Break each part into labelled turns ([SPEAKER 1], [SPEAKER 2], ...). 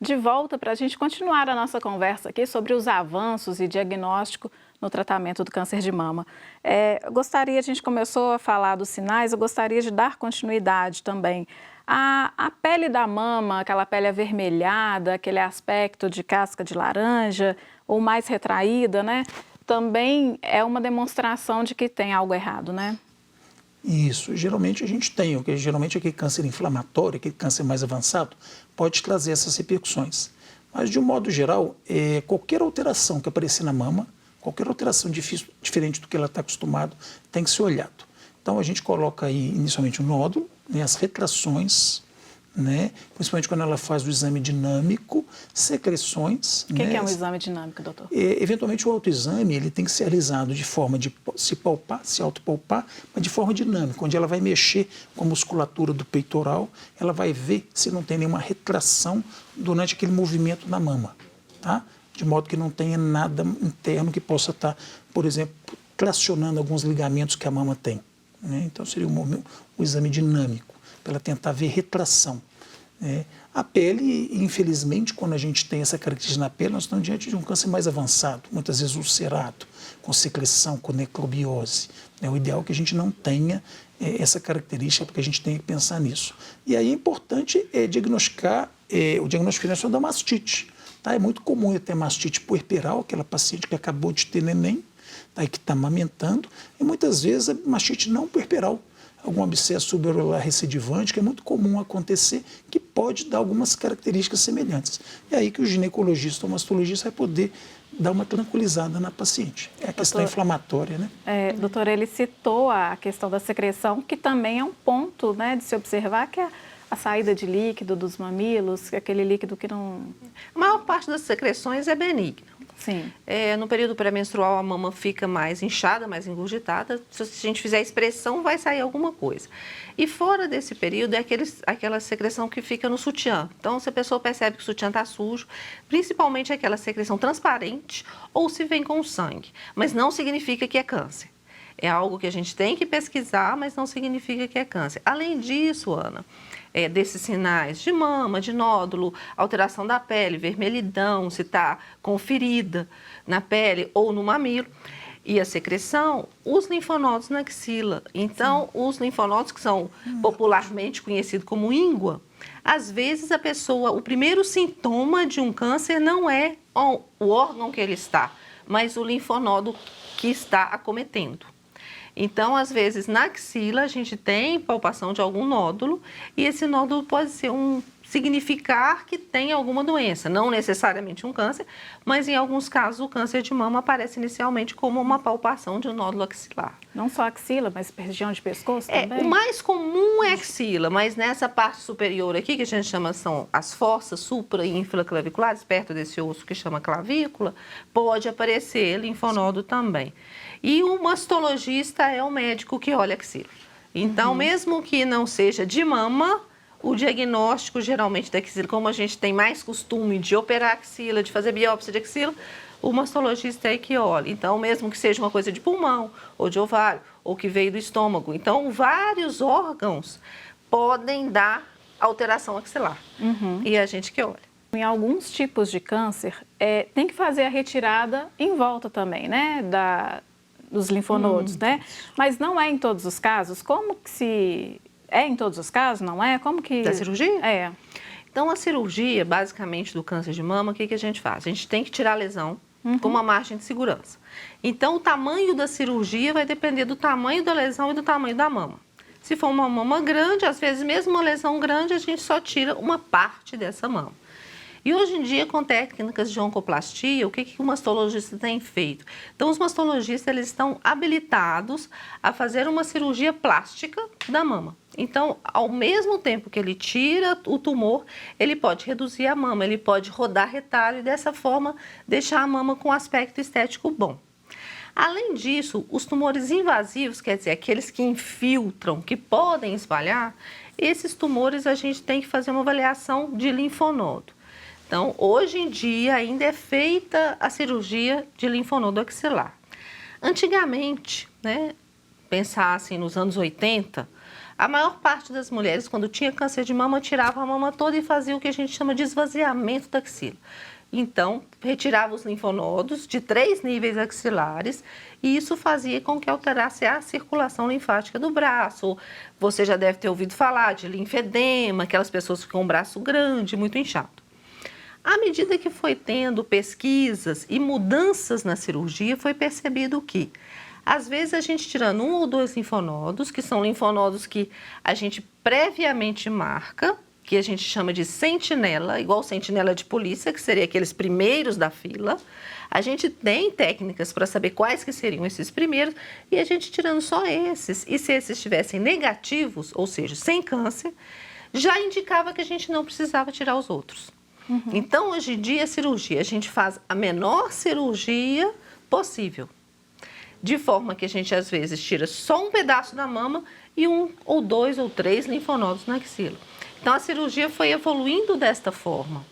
[SPEAKER 1] de volta para a gente continuar a nossa conversa aqui sobre os avanços e diagnóstico no tratamento do câncer de mama. A gente começou a falar dos sinais, eu gostaria de dar continuidade também. A pele da mama, aquela pele avermelhada, aquele aspecto de casca de laranja ou mais retraída, né? Também é uma demonstração de que tem algo errado, né?
[SPEAKER 2] Isso, geralmente a gente tem, geralmente aquele câncer inflamatório, aquele câncer mais avançado, pode trazer essas repercussões. Mas, de um modo geral, qualquer alteração que aparecer na mama, qualquer alteração diferente do que ela está acostumado, tem que ser olhado. Então, a gente coloca aí, inicialmente, o nódulo, né, as retrações, né, principalmente quando ela faz o exame dinâmico, secreções.
[SPEAKER 1] O que é um exame dinâmico, doutor?
[SPEAKER 2] Eventualmente, o autoexame ele tem que ser realizado de forma de se palpar, se autopalpar, mas de forma dinâmica, onde ela vai mexer com a musculatura do peitoral, ela vai ver se não tem nenhuma retração durante aquele movimento da mama, tá? De modo que não tenha nada interno que possa estar, por exemplo, tracionando alguns ligamentos que a mama tem, né? Então, seria um exame dinâmico, para ela tentar ver retração. A pele, infelizmente, quando a gente tem essa característica na pele, nós estamos diante de um câncer mais avançado, muitas vezes ulcerado, com secreção, com necrobiose. O ideal é que a gente não tenha essa característica, porque a gente tem que pensar nisso. E aí é importante diagnosticar, o diagnóstico diferencial da mastite. Tá? É muito comum eu ter mastite puerperal, aquela paciente que acabou de ter neném, tá? E que está amamentando, e muitas vezes a mastite não puerperal, algum abscesso subariolar recidivante, que é muito comum acontecer, que pode dar algumas características semelhantes. É aí que o ginecologista ou mastologista vai poder dar uma tranquilizada na paciente. É a questão inflamatória, né?
[SPEAKER 1] Doutor, ele citou a questão da secreção, que também é um ponto, né, de se observar, que é a saída de líquido dos mamilos, aquele líquido que não...
[SPEAKER 3] A maior parte das secreções é benigna.
[SPEAKER 1] Sim.
[SPEAKER 3] No período pré-menstrual, a mama fica mais inchada, mais engurgitada. Se a gente fizer expressão, vai sair alguma coisa. E fora desse período, é aquela secreção que fica no sutiã. Então, se a pessoa percebe que o sutiã está sujo, principalmente aquela secreção transparente, ou se vem com sangue. Mas não significa que é câncer. É algo que a gente tem que pesquisar, mas não significa que é câncer. Além disso, Ana, desses sinais de mama, de nódulo, alteração da pele, vermelhidão, se está com ferida na pele ou no mamilo, e a secreção, os linfonodos na axila. Então, os linfonodos que são popularmente conhecidos como íngua, às vezes a pessoa, o primeiro sintoma de um câncer não é o órgão que ele está, mas o linfonodo que está acometendo. Então, às vezes, na axila, a gente tem palpação de algum nódulo e esse nódulo pode ser significar que tem alguma doença, não necessariamente um câncer, mas em alguns casos o câncer de mama aparece inicialmente como uma palpação de um nódulo axilar.
[SPEAKER 1] Não só axila, mas região de pescoço também?
[SPEAKER 3] O mais comum é axila, mas nessa parte superior aqui, que a gente chama, são as fossas supra e infraclaviculares, perto desse osso que chama clavícula, pode aparecer linfonodo também. E o mastologista é o médico que olha a axila. Então, mesmo que não seja de mama, o diagnóstico geralmente da axila, como a gente tem mais costume de operar a axila, de fazer biópsia de axila, o mastologista é que olha. Então, mesmo que seja uma coisa de pulmão, ou de ovário, ou que veio do estômago. Então, vários órgãos podem dar alteração axilar. E a gente que olha.
[SPEAKER 1] Em alguns tipos de câncer, tem que fazer a retirada em volta também, né, dos linfonodos, né? Mas não é em todos os casos. Como que se... É em todos os casos, não é? Como que...
[SPEAKER 3] Da cirurgia?
[SPEAKER 1] É.
[SPEAKER 3] Então, a cirurgia, basicamente, do câncer de mama, o que a gente faz? A gente tem que tirar a lesão com uma margem de segurança. Então, o tamanho da cirurgia vai depender do tamanho da lesão e do tamanho da mama. Se for uma mama grande, às vezes, mesmo uma lesão grande, a gente só tira uma parte dessa mama. E hoje em dia, com técnicas de oncoplastia, o que o mastologista tem feito? Então, os mastologistas eles estão habilitados a fazer uma cirurgia plástica da mama. Então, ao mesmo tempo que ele tira o tumor, ele pode reduzir a mama, ele pode rodar retalho e dessa forma deixar a mama com aspecto estético bom. Além disso, os tumores invasivos, quer dizer, aqueles que infiltram, que podem espalhar, esses tumores a gente tem que fazer uma avaliação de linfonodo. Então, hoje em dia, ainda é feita a cirurgia de linfonodo axilar. Antigamente, né, pensar assim nos anos 80, a maior parte das mulheres, quando tinha câncer de mama, tirava a mama toda e fazia o que a gente chama de esvaziamento da axila. Então, retirava os linfonodos de 3 níveis axilares e isso fazia com que alterasse a circulação linfática do braço. Você já deve ter ouvido falar de linfedema, aquelas pessoas que ficam com o braço grande, muito inchado. À medida que foi tendo pesquisas e mudanças na cirurgia, foi percebido que, às vezes, a gente tirando 1 ou 2 linfonodos, que são linfonodos que a gente previamente marca, que a gente chama de sentinela, igual sentinela de polícia, que seria aqueles primeiros da fila. A gente tem técnicas para saber quais que seriam esses primeiros e a gente tirando só esses. E se esses estivessem negativos, ou seja, sem câncer, já indicava que a gente não precisava tirar os outros. Então, hoje em dia, a cirurgia, a gente faz a menor cirurgia possível. De forma que a gente, às vezes, tira só um pedaço da mama e 1 ou 2 ou 3 linfonodos na axila. Então, a cirurgia foi evoluindo desta forma.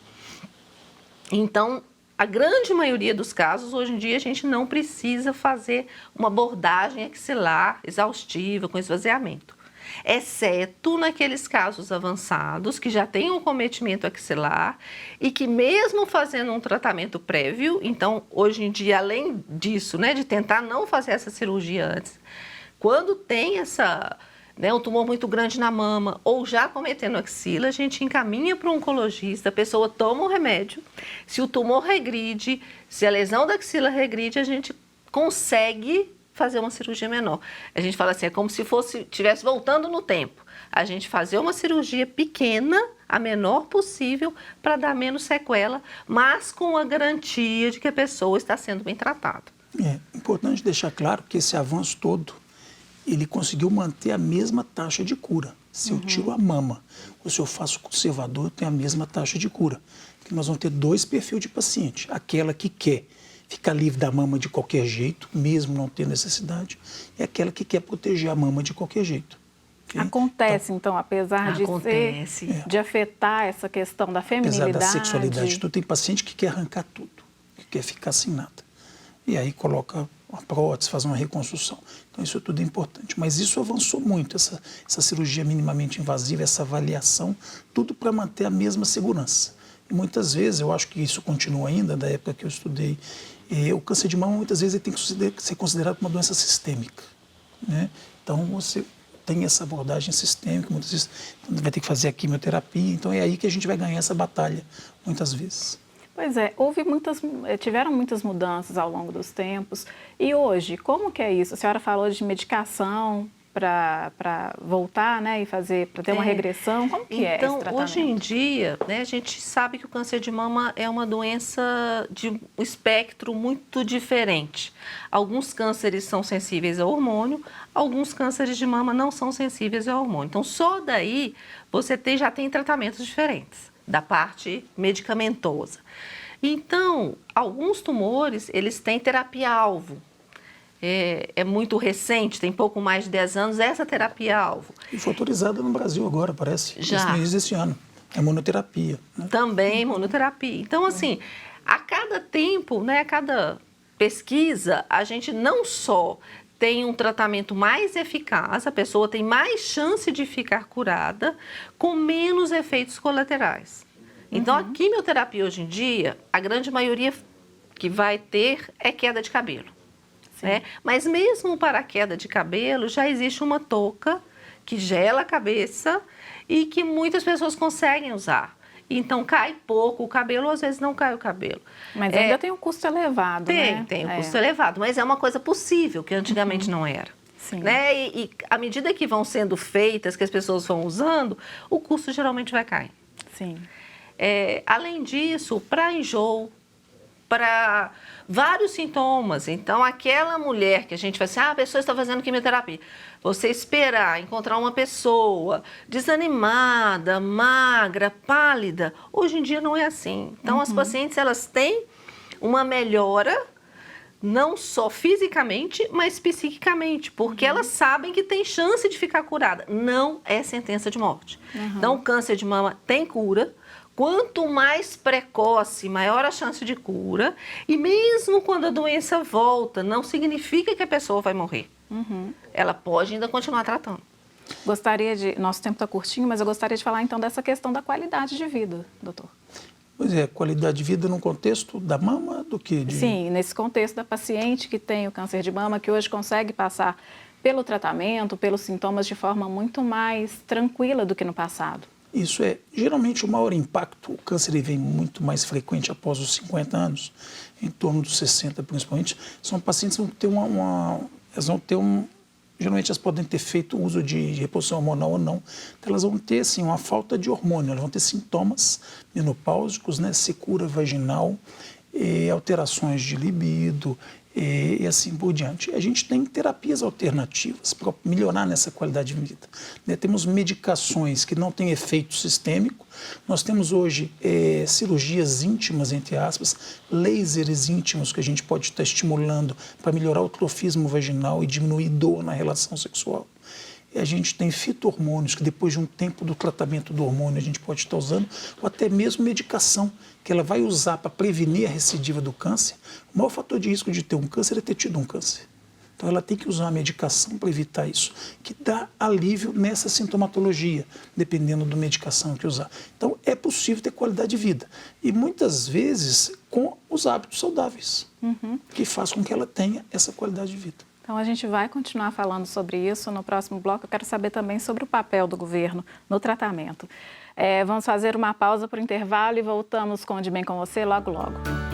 [SPEAKER 3] Então, a grande maioria dos casos, hoje em dia, a gente não precisa fazer uma abordagem axilar exaustiva com esvaziamento. Exceto naqueles casos avançados que já têm um cometimento axilar e que mesmo fazendo um tratamento prévio, então, hoje em dia, além disso, né, de tentar não fazer essa cirurgia antes, quando tem um tumor muito grande na mama ou já cometendo axila, a gente encaminha para um oncologista, a pessoa toma o remédio. Se o tumor regride, se a lesão da axila regride, a gente consegue fazer uma cirurgia menor. A gente fala assim, é como se estivesse voltando no tempo. A gente fazer uma cirurgia pequena, a menor possível, para dar menos sequela, mas com a garantia de que a pessoa está sendo bem tratada.
[SPEAKER 2] É importante deixar claro que esse avanço todo, ele conseguiu manter a mesma taxa de cura. Se eu tiro a mama ou se eu faço conservador, eu tenho a mesma taxa de cura. Porque nós vamos ter 2 perfis de paciente. Aquela que quer ficar livre da mama de qualquer jeito, mesmo não ter necessidade, e aquela que quer proteger a mama de qualquer jeito. Okay?
[SPEAKER 1] Acontece, então, apesar de afetar essa questão da feminilidade...
[SPEAKER 2] Apesar da sexualidade, tem paciente que quer arrancar tudo, que quer ficar sem nada. E aí coloca uma prótese, faz uma reconstrução. Então, isso tudo é importante. Mas isso avançou muito, essa cirurgia minimamente invasiva, essa avaliação, tudo para manter a mesma segurança. E muitas vezes, eu acho que isso continua ainda, da época que eu estudei, o câncer de mama, muitas vezes, ele tem que ser considerado uma doença sistêmica, né? Então, você tem essa abordagem sistêmica, muitas vezes vai ter que fazer a quimioterapia, então é aí que a gente vai ganhar essa batalha, muitas vezes.
[SPEAKER 1] Pois é, tiveram muitas mudanças ao longo dos tempos. E hoje, como que é isso? A senhora falou de medicação para voltar, né, e para ter uma regressão. Como que é esse tratamento?
[SPEAKER 3] Então, hoje em dia, né, a gente sabe que o câncer de mama é uma doença de um espectro muito diferente. Alguns cânceres são sensíveis ao hormônio, alguns cânceres de mama não são sensíveis ao hormônio. Então, só daí você já tem tratamentos diferentes da parte medicamentosa. Então, alguns tumores, eles têm terapia-alvo. É muito recente, tem pouco mais de 10 anos, essa terapia-alvo.
[SPEAKER 2] E foi autorizada no Brasil agora, parece.
[SPEAKER 3] Já.
[SPEAKER 2] Esse ano. É monoterapia. Né?
[SPEAKER 3] Também monoterapia. Então, assim, a cada tempo, né, a cada pesquisa, a gente não só tem um tratamento mais eficaz, a pessoa tem mais chance de ficar curada, com menos efeitos colaterais. Então, a quimioterapia hoje em dia, a grande maioria que vai ter é queda de cabelo. Né? Mas mesmo para a queda de cabelo, já existe uma touca que gela a cabeça e que muitas pessoas conseguem usar. Então, cai pouco o cabelo, às vezes não cai o cabelo.
[SPEAKER 1] Mas ainda tem um custo elevado, né?
[SPEAKER 3] Tem um custo elevado, mas é uma coisa possível, que antigamente não era.
[SPEAKER 1] Sim.
[SPEAKER 3] Né? E à medida que vão sendo feitas, que as pessoas vão usando, o custo geralmente vai cair.
[SPEAKER 1] Sim.
[SPEAKER 3] Além disso, para enjoo, para vários sintomas. Então, aquela mulher que a gente vai assim, a pessoa está fazendo quimioterapia. Você esperar encontrar uma pessoa desanimada, magra, pálida, hoje em dia não é assim. Então, as pacientes, elas têm uma melhora, não só fisicamente, mas psiquicamente, porque elas sabem que tem chance de ficar curada. Não é sentença de morte. Então, o câncer de mama tem cura. Quanto mais precoce, maior a chance de cura. E mesmo quando a doença volta, não significa que a pessoa vai morrer. Ela pode ainda continuar tratando.
[SPEAKER 1] Nosso tempo está curtinho, mas eu gostaria de falar então dessa questão da qualidade de vida, doutor.
[SPEAKER 2] Pois é, qualidade de vida no contexto da mama do que?
[SPEAKER 1] Sim, nesse contexto da paciente que tem o câncer de mama, que hoje consegue passar pelo tratamento, pelos sintomas de forma muito mais tranquila do que no passado.
[SPEAKER 2] Isso é, geralmente o maior impacto, o câncer ele vem muito mais frequente após os 50 anos, em torno dos 60 principalmente, são pacientes que vão ter geralmente elas podem ter feito uso de reposição hormonal ou não, então elas vão ter assim, uma falta de hormônio, elas vão ter sintomas menopáusicos, né, secura vaginal, alterações de libido e assim por diante. A gente tem terapias alternativas para melhorar nessa qualidade de vida, né? Temos medicações que não têm efeito sistêmico, nós temos hoje cirurgias íntimas, entre aspas, lasers íntimos que a gente pode estar estimulando para melhorar o trofismo vaginal e diminuir dor na relação sexual. A gente tem fito-hormônios, que depois de um tempo do tratamento do hormônio a gente pode estar usando, ou até mesmo medicação, que ela vai usar para prevenir a recidiva do câncer. O maior fator de risco de ter um câncer é ter tido um câncer. Então ela tem que usar uma medicação para evitar isso, que dá alívio nessa sintomatologia, dependendo da medicação que usar. Então é possível ter qualidade de vida. E muitas vezes com os hábitos saudáveis, que faz com que ela tenha essa qualidade de vida.
[SPEAKER 1] Então, a gente vai continuar falando sobre isso. No próximo bloco, eu quero saber também sobre o papel do governo no tratamento. Vamos fazer uma pausa para o intervalo e voltamos com o De Bem Com Você logo, logo.